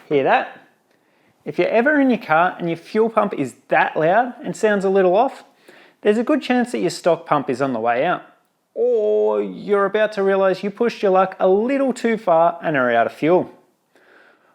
Hear that? If you're ever in your car and your fuel pump is that loud and sounds a little off, there's a good chance that your stock pump is on the way out. Or you're about to realise you pushed your luck a little too far and are out of fuel.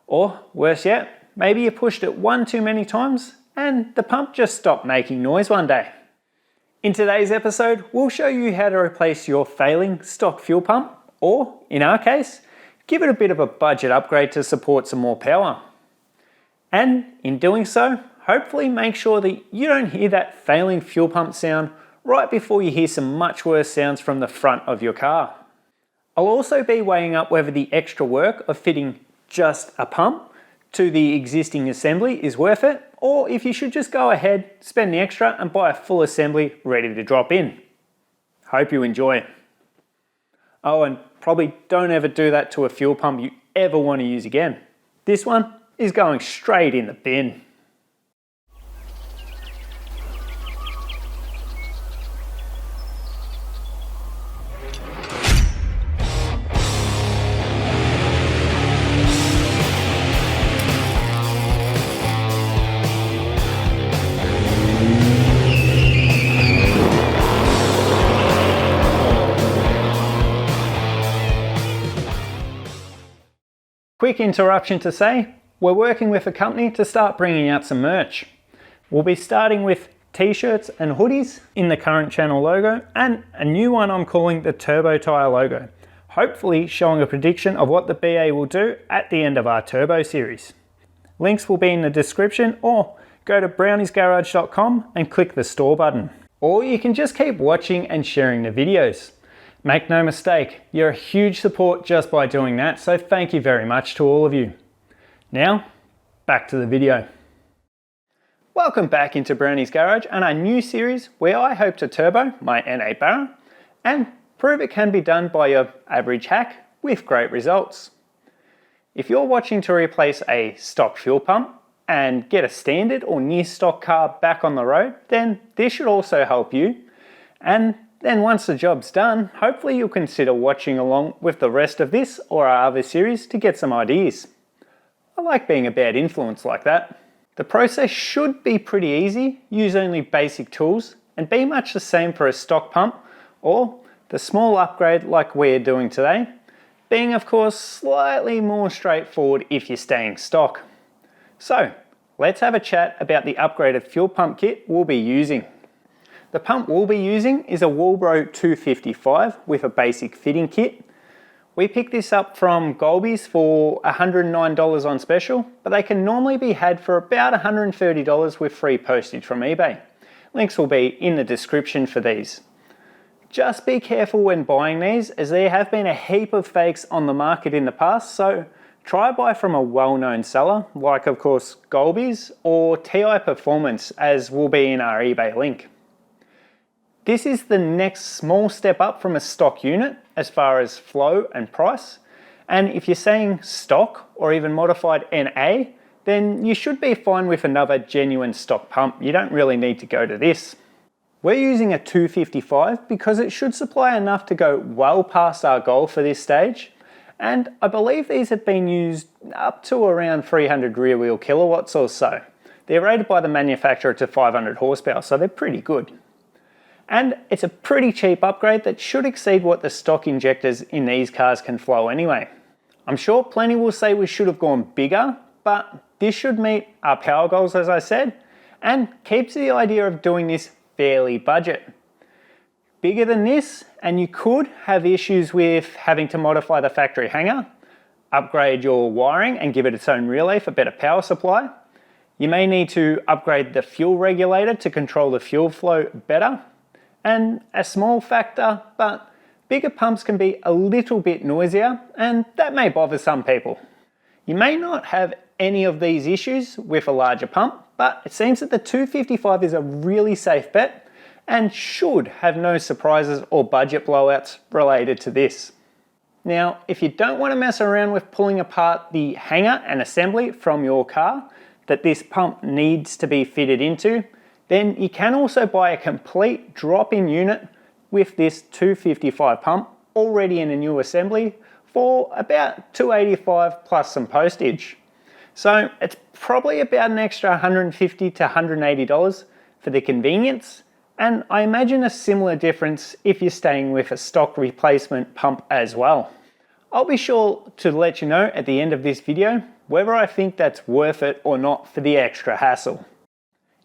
Or worse yet, maybe you pushed it one too many times and the pump just stopped making noise one day. In today's episode, we'll show you how to replace your failing stock fuel pump, or in our case, give it a bit of a budget upgrade to support some more power. And in doing so, hopefully make sure that you don't hear that failing fuel pump sound right before you hear some much worse sounds from the front of your car. I'll also be weighing up whether the extra work of fitting just a pump to the existing assembly is worth it, or if you should just go ahead, spend the extra and buy a full assembly ready to drop in. Hope you enjoy. Oh, and probably don't ever do that to a fuel pump you ever want to use again. This one is going straight in the bin. Quick interruption to say, we're working with a company to start bringing out some merch. We'll be starting with t-shirts and hoodies in the current channel logo and a new one I'm calling the Turbo Tyre logo, hopefully showing a prediction of what the BA will do at the end of our Turbo series. Links will be in the description, or go to browniesgarage.com and click the store button. Or you can just keep watching and sharing the videos. Make no mistake, you're a huge support just by doing that, so thank you very much to all of you. Now, back to the video. Welcome back into Browney's Garage and our new series where I hope to turbo my NA Barra and prove it can be done by your average hack with great results. If you're watching to replace a stock fuel pump and get a standard or near stock car back on the road, then this should also help you. And then once the job's done, hopefully you'll consider watching along with the rest of this or our other series to get some ideas. I like being a bad influence like that. The process should be pretty easy, use only basic tools, and be much the same for a stock pump or the small upgrade like we're doing today, being of course slightly more straightforward if you're staying stock. So let's have a chat about the upgraded fuel pump kit we'll be using. The pump we'll be using is a Walbro 255 with a basic fitting kit. We picked this up from Golby's for $109 on special, but they can normally be had for about $130 with free postage from eBay. Links will be in the description for these. Just be careful when buying these, as there have been a heap of fakes on the market in the past, so try buy from a well-known seller, like of course Golby's or TI Performance, as will be in our eBay link. This is the next small step up from a stock unit as far as flow and price, and if you're saying stock or even modified NA, then you should be fine with another genuine stock pump. You don't really need to go to this. We're using a 255 because it should supply enough to go well past our goal for this stage, and I believe these have been used up to around 300 rear wheel kilowatts or so. They're rated by the manufacturer to 500 horsepower, so they're pretty good. And it's a pretty cheap upgrade that should exceed what the stock injectors in these cars can flow anyway. I'm sure plenty will say we should have gone bigger, but this should meet our power goals as I said, and keeps the idea of doing this fairly budget. Bigger than this, and you could have issues with having to modify the factory hanger, upgrade your wiring and give it its own relay for better power supply. You may need to upgrade the fuel regulator to control the fuel flow better. And a small factor, but bigger pumps can be a little bit noisier, and that may bother some people. You may not have any of these issues with a larger pump, but it seems that the 255 is a really safe bet and should have no surprises or budget blowouts related to this. Now, if you don't want to mess around with pulling apart the hanger and assembly from your car that this pump needs to be fitted into, then you can also buy a complete drop-in unit with this 255 pump already in a new assembly for about $285 plus some postage. So it's probably about an extra $150 to $180 for the convenience, and I imagine a similar difference if you're staying with a stock replacement pump as well. I'll be sure to let you know at the end of this video whether I think that's worth it or not for the extra hassle.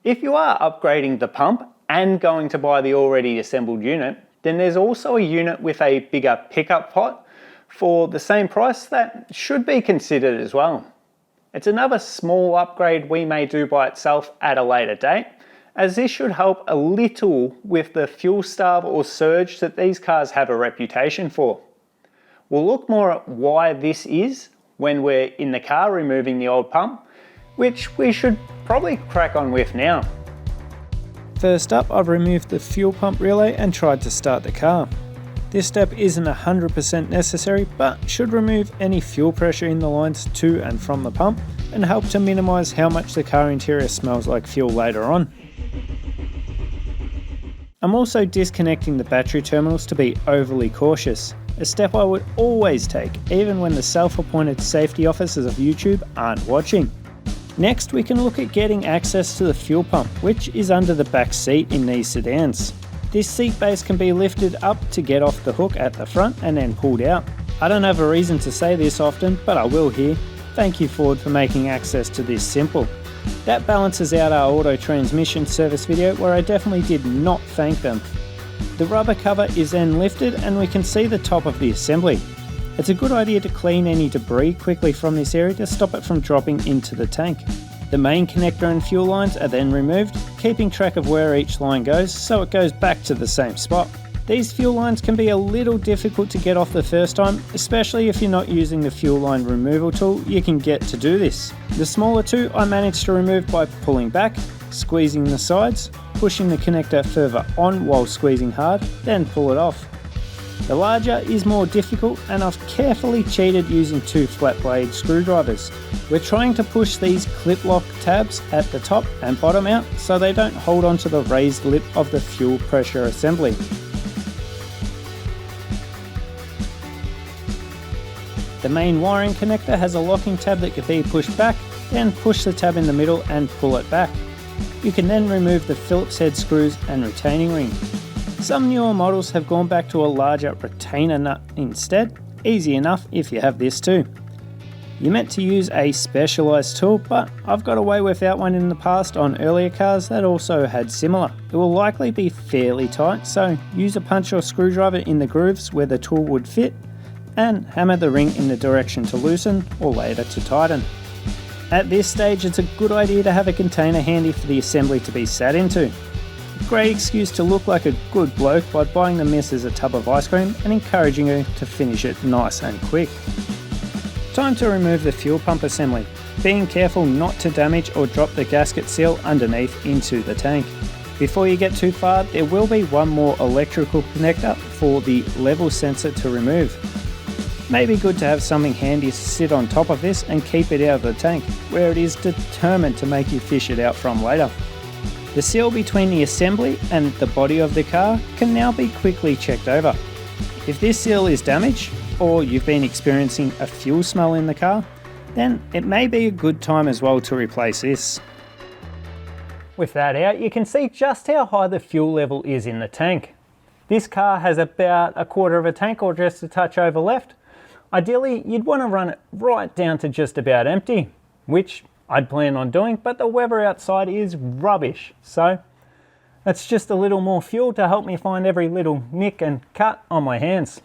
If you are upgrading the pump and going to buy the already assembled unit, then there's also a unit with a bigger pickup pot for the same price that should be considered as well. It's another small upgrade we may do by itself at a later date, as this should help a little with the fuel starve or surge that these cars have a reputation for. We'll look more at why this is when we're in the car removing the old pump, which we should probably crack on with now. First up, I've removed the fuel pump relay and tried to start the car. This step isn't 100% necessary, but should remove any fuel pressure in the lines to and from the pump and help to minimise how much the car interior smells like fuel later on. I'm also disconnecting the battery terminals to be overly cautious, a step I would always take even when the self-appointed safety officers of YouTube aren't watching. Next, we can look at getting access to the fuel pump, which is under the back seat in these sedans. This seat base can be lifted up to get off the hook at the front and then pulled out. I don't have a reason to say this often, but I will here. Thank you Ford for making access to this simple. That balances out our auto transmission service video where I definitely did not thank them. The rubber cover is then lifted and we can see the top of the assembly. It's a good idea to clean any debris quickly from this area to stop it from dropping into the tank. The main connector and fuel lines are then removed, keeping track of where each line goes so it goes back to the same spot. These fuel lines can be a little difficult to get off the first time, especially if you're not using the fuel line removal tool you can get to do this. The smaller two I managed to remove by pulling back, squeezing the sides, pushing the connector further on while squeezing hard, then pull it off. The larger is more difficult and I've carefully cheated using two flat blade screwdrivers. We're trying to push these clip lock tabs at the top and bottom out so they don't hold onto the raised lip of the fuel pressure assembly. The main wiring connector has a locking tab that can be pushed back, then push the tab in the middle and pull it back. You can then remove the Phillips head screws and retaining ring. Some newer models have gone back to a larger retainer nut instead, easy enough if you have this too. You're meant to use a specialised tool, but I've got away without one in the past on earlier cars that also had similar. It will likely be fairly tight, so use a punch or screwdriver in the grooves where the tool would fit and hammer the ring in the direction to loosen or later to tighten. At this stage it's a good idea to have a container handy for the assembly to be sat into. Great excuse to look like a good bloke by buying the missus a tub of ice cream and encouraging her to finish it nice and quick. Time to remove the fuel pump assembly, being careful not to damage or drop the gasket seal underneath into the tank. Before you get too far, there will be one more electrical connector for the level sensor to remove. May be good to have something handy to sit on top of this and keep it out of the tank, where it is determined to make you fish it out from later. The seal between the assembly and the body of the car can now be quickly checked over. If this seal is damaged, or you've been experiencing a fuel smell in the car, then it may be a good time as well to replace this. With that out, you can see just how high the fuel level is in the tank. This car has about a quarter of a tank or just a touch over left. Ideally, you'd want to run it right down to just about empty, which I'd plan on doing, but the weather outside is rubbish, so that's just a little more fuel to help me find every little nick and cut on my hands.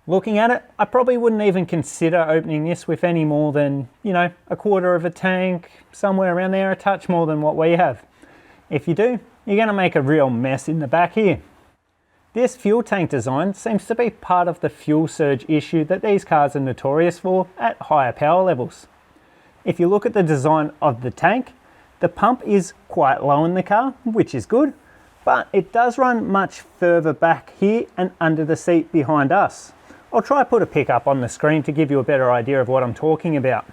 Looking at it, I probably wouldn't even consider opening this with any more than, a quarter of a tank, somewhere around there, a touch more than what we have. If you do, you're going to make a real mess in the back here. This fuel tank design seems to be part of the fuel surge issue that these cars are notorious for at higher power levels. If you look at the design of the tank, the pump is quite low in the car, which is good, but it does run much further back here and under the seat behind us. I'll try to put a pic up on the screen to give you a better idea of what I'm talking about.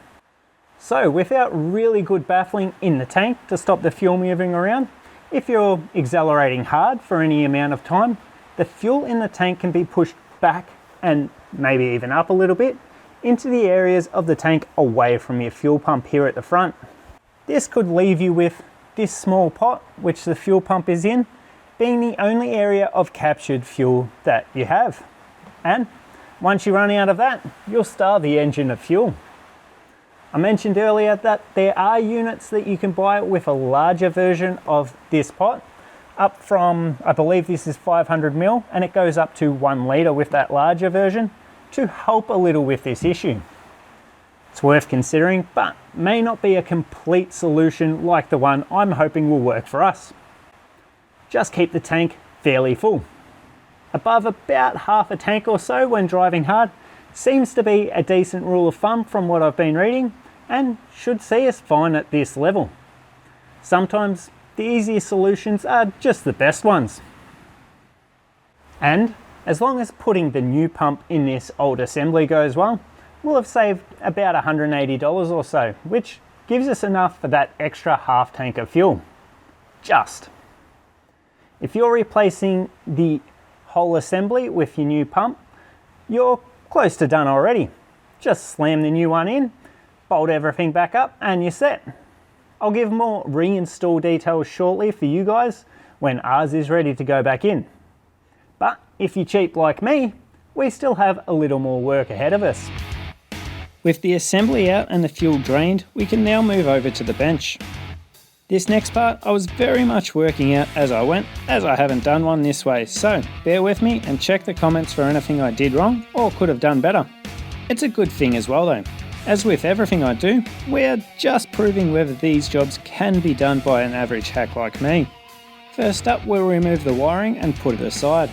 So without really good baffling in the tank to stop the fuel moving around, if you're accelerating hard for any amount of time, the fuel in the tank can be pushed back and maybe even up a little bit into the areas of the tank away from your fuel pump here at the front. This could leave you with this small pot, which the fuel pump is in, being the only area of captured fuel that you have. And once you run out of that, you'll starve the engine of fuel. I mentioned earlier that there are units that you can buy with a larger version of this pot, up from, I believe this is 500 ml, and it goes up to 1 litre with that larger version to help a little with this issue. It's worth considering, but may not be a complete solution like the one I'm hoping will work for us. Just keep the tank fairly full. Above about half a tank or so when driving hard seems to be a decent rule of thumb from what I've been reading, and should see us fine at this level. Sometimes the easiest solutions are just the best ones. And as long as putting the new pump in this old assembly goes well, we'll have saved about $180 or so, which gives us enough for that extra half tank of fuel. Just. If you're replacing the whole assembly with your new pump, you're close to done already. Just slam the new one in, bolt everything back up, and you're set. I'll give more reinstall details shortly for you guys when ours is ready to go back in. But if you're cheap like me, we still have a little more work ahead of us. With the assembly out and the fuel drained, we can now move over to the bench. This next part I was very much working out as I went, as I haven't done one this way, so bear with me and check the comments for anything I did wrong or could have done better. It's a good thing as well though. As with everything I do, we're just proving whether these jobs can be done by an average hack like me. First up, we'll remove the wiring and put it aside.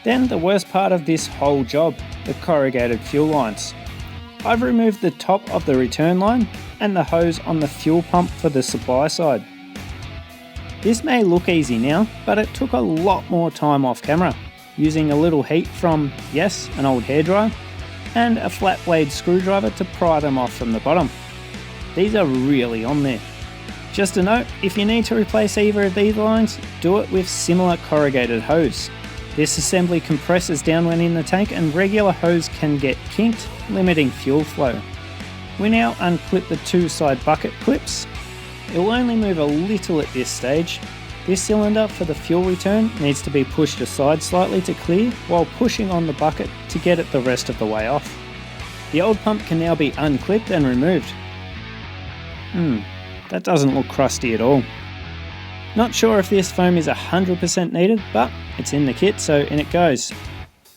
Then the worst part of this whole job, the corrugated fuel lines. I've removed the top of the return line and the hose on the fuel pump for the supply side. This may look easy now, but it took a lot more time off camera, using a little heat from, yes, an old hairdryer, and a flat blade screwdriver to pry them off from the bottom. These are really on there. Just a note, if you need to replace either of these lines, do it with similar corrugated hose. This assembly compresses down when in the tank and regular hose can get kinked, limiting fuel flow. We now unclip the two side bucket clips. It will only move a little at this stage. This cylinder for the fuel return needs to be pushed aside slightly to clear while pushing on the bucket to get it the rest of the way off. The old pump can now be unclipped and removed. That doesn't look crusty at all. Not sure if this foam is 100% needed, but it's in the kit, so in it goes.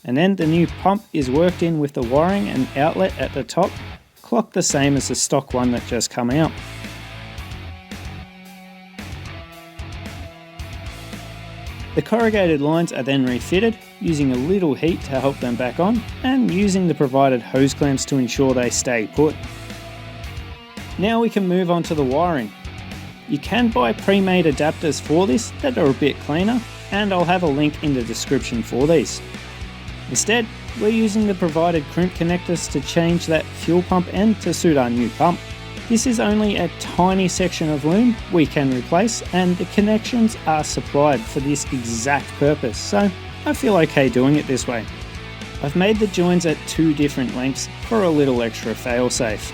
And then the new pump is worked in with the wiring and outlet at the top, clocked the same as the stock one that just come out. The corrugated lines are then refitted, using a little heat to help them back on, and using the provided hose clamps to ensure they stay put. Now we can move on to the wiring. You can buy pre-made adapters for this that are a bit cleaner, and I'll have a link in the description for these. Instead, we're using the provided crimp connectors to change that fuel pump end to suit our new pump. This is only a tiny section of loom we can replace, and the connections are supplied for this exact purpose, so I feel okay doing it this way. I've made the joins at 2 different lengths for a little extra fail-safe.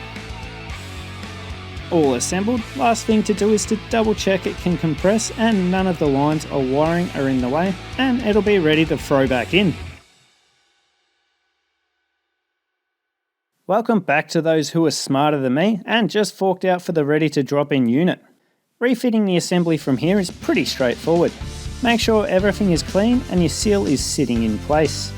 All assembled, last thing to do is to double check it can compress and none of the lines or wiring are in the way, and it'll be ready to throw back in. Welcome back to those who are smarter than me and just forked out for the ready to drop in unit. Refitting the assembly from here is pretty straightforward. Make sure everything is clean and your seal is sitting in place.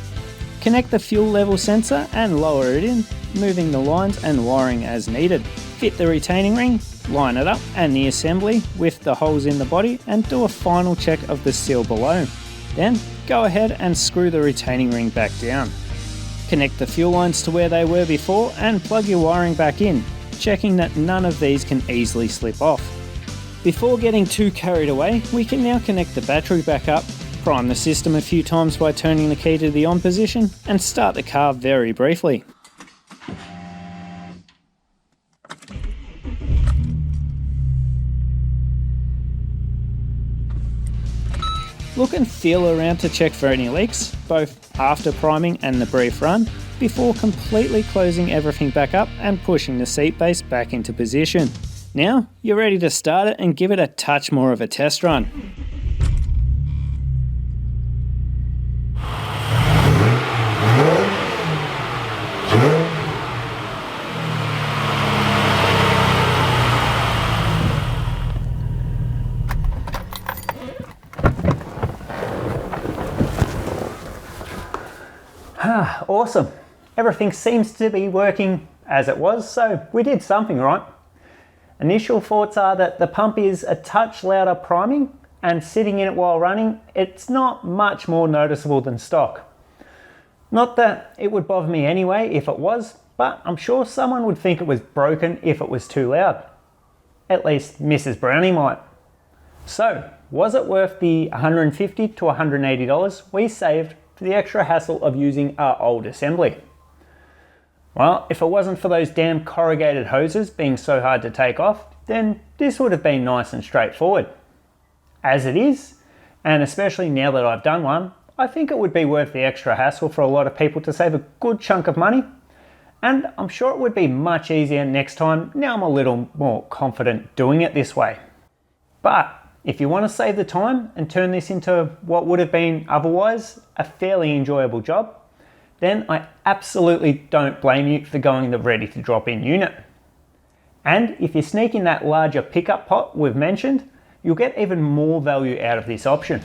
Connect the fuel level sensor and lower it in, moving the lines and wiring as needed. Fit the retaining ring, line it up and the assembly with the holes in the body and do a final check of the seal below. Then go ahead and screw the retaining ring back down. Connect the fuel lines to where they were before and plug your wiring back in, checking that none of these can easily slip off. Before getting too carried away, we can now connect the battery back up, prime the system a few times by turning the key to the on position, and start the car very briefly. Look and feel around to check for any leaks, both after priming and the brief run, before completely closing everything back up and pushing the seat base back into position. Now you're ready to start it and give it a touch more of a test run. Awesome. Everything seems to be working as it was, so we did something right. Initial thoughts are that the pump is a touch louder priming, and sitting in it while running, it's not much more noticeable than stock. Not that it would bother me anyway if it was, but I'm sure someone would think it was broken if it was too loud. At least Mrs. Browney might. So, was it worth the $150 to $180 we saved for the extra hassle of using our old assembly? Well, if it wasn't for those damn corrugated hoses being so hard to take off, then this would have been nice and straightforward. As it is, and especially now that I've done one, I think it would be worth the extra hassle for a lot of people to save a good chunk of money, and I'm sure it would be much easier next time now I'm a little more confident doing it this way. But if you want to save the time and turn this into what would have been otherwise a fairly enjoyable job, then I absolutely don't blame you for going the ready to drop in unit. And if you sneak in that larger pickup pot we've mentioned, you'll get even more value out of this option.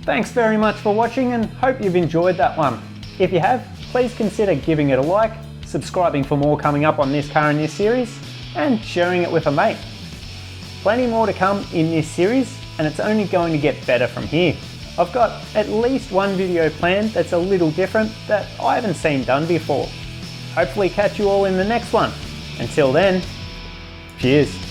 Thanks very much for watching and hope you've enjoyed that one. If you have, please consider giving it a like, subscribing for more coming up on this car in this series, and sharing it with a mate. Plenty more to come in this series, and it's only going to get better from here. I've got at least one video planned that's a little different that I haven't seen done before. Hopefully catch you all in the next one. Until then, cheers.